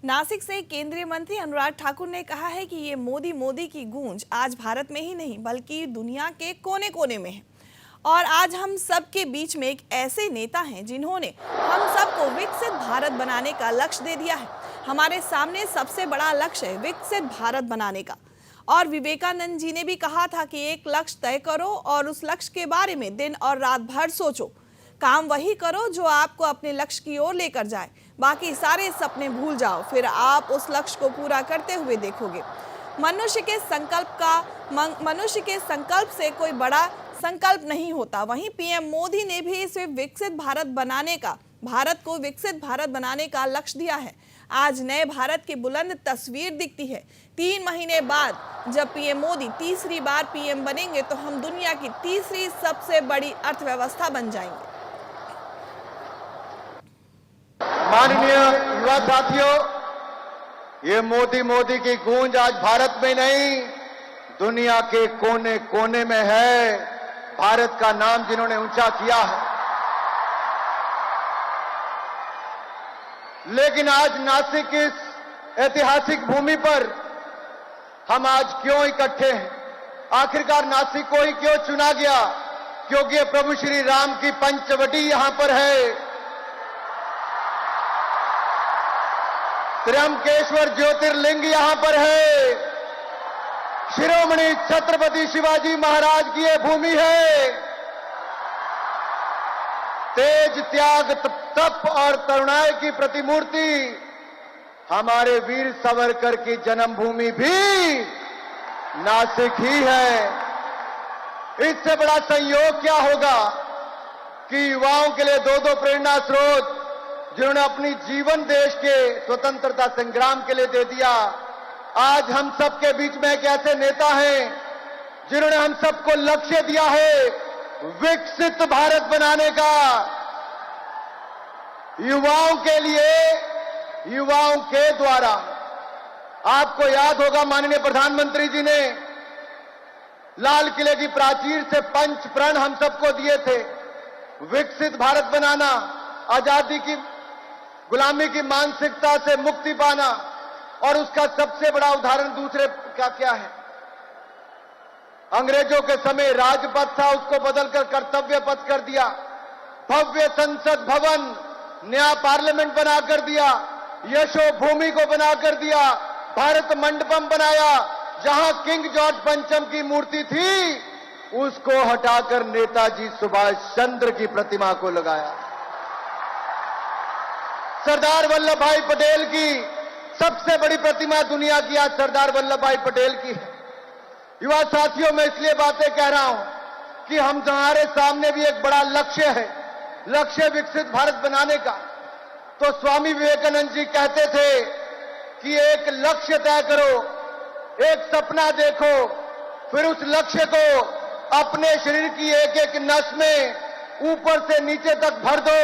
नासिक से केंद्रीय मंत्री अनुराग ठाकुर ने कहा है कि ये मोदी मोदी की गूंज आज भारत में ही नहीं बल्कि दुनिया के कोने कोने में है। और आज हम सब के बीच में एक ऐसे नेता हैं जिन्होंने हम सबको विकसित भारत बनाने का लक्ष्य दे दिया है। हमारे सामने सबसे बड़ा लक्ष्य है विकसित भारत बनाने का। और विवेकानंद जी ने भी कहा था कि एक लक्ष्य तय करो और उस लक्ष्य के बारे में दिन और रात भर सोचो। काम वही करो जो आपको अपने लक्ष्य की ओर लेकर जाए, बाकी सारे सपने भूल जाओ, फिर आप उस लक्ष्य को पूरा करते हुए देखोगे। मनुष्य के संकल्प से कोई बड़ा संकल्प नहीं होता। वहीं पीएम मोदी ने भी इसे भारत को विकसित भारत बनाने का लक्ष्य दिया है। आज नए भारत की बुलंद तस्वीर दिखती है। 3 महीने बाद जब पीएम मोदी तीसरी बार पीएम बनेंगे तो हम दुनिया की तीसरी सबसे बड़ी अर्थव्यवस्था बन जाएंगे। माननीय युवा साथियों, ये मोदी मोदी की गूंज आज भारत में नहीं दुनिया के कोने कोने में है। भारत का नाम जिन्होंने ऊंचा किया है, लेकिन आज नासिक इस ऐतिहासिक भूमि पर हम आज क्यों इकट्ठे हैं? आखिरकार नासिक को ही क्यों चुना गया? क्योंकि प्रभु श्री राम की पंचवटी यहां पर है। त्र्यंबकेश्वर ज्योतिर्लिंग यहां पर है। शिरोमणि छत्रपति शिवाजी महाराज की यह भूमि है। तेज, त्याग, तप और तरुणाई की प्रतिमूर्ति हमारे वीर सावरकर की जन्मभूमि भी नासिक ही है। इससे बड़ा संयोग क्या होगा कि युवाओं के लिए दो प्रेरणा स्रोत जिन्होंने अपनी जीवन देश के स्वतंत्रता संग्राम के लिए दे दिया। आज हम सबके बीच में एक ऐसे नेता हैं जिन्होंने हम सबको लक्ष्य दिया है विकसित भारत बनाने का। युवाओं के लिए, युवाओं के द्वारा। आपको याद होगा माननीय प्रधानमंत्री जी ने लाल किले की प्राचीर से 5 प्रण हम सबको दिए थे। विकसित भारत बनाना, आजादी की गुलामी की मानसिकता से मुक्ति पाना, और उसका सबसे बड़ा उदाहरण दूसरे का क्या है? अंग्रेजों के समय राजपथ था, उसको बदलकर कर्तव्य पथ कर दिया। भव्य संसद भवन, नया पार्लियामेंट बनाकर दिया। यशो भूमि को बनाकर दिया। भारत मंडपम बनाया। जहां किंग जॉर्ज पंचम की मूर्ति थी उसको हटाकर नेताजी सुभाष चंद्र की प्रतिमा को लगाया। सरदार वल्लभ भाई पटेल की सबसे बड़ी प्रतिमा दुनिया की आज सरदार वल्लभ भाई पटेल की है। युवा साथियों, मैं इसलिए बातें कह रहा हूं कि हमारे सामने भी एक बड़ा लक्ष्य है, लक्ष्य विकसित भारत बनाने का। तो स्वामी विवेकानंद जी कहते थे कि एक लक्ष्य तय करो, एक सपना देखो, फिर उस लक्ष्य को अपने शरीर की एक एक नस में ऊपर से नीचे तक भर दो।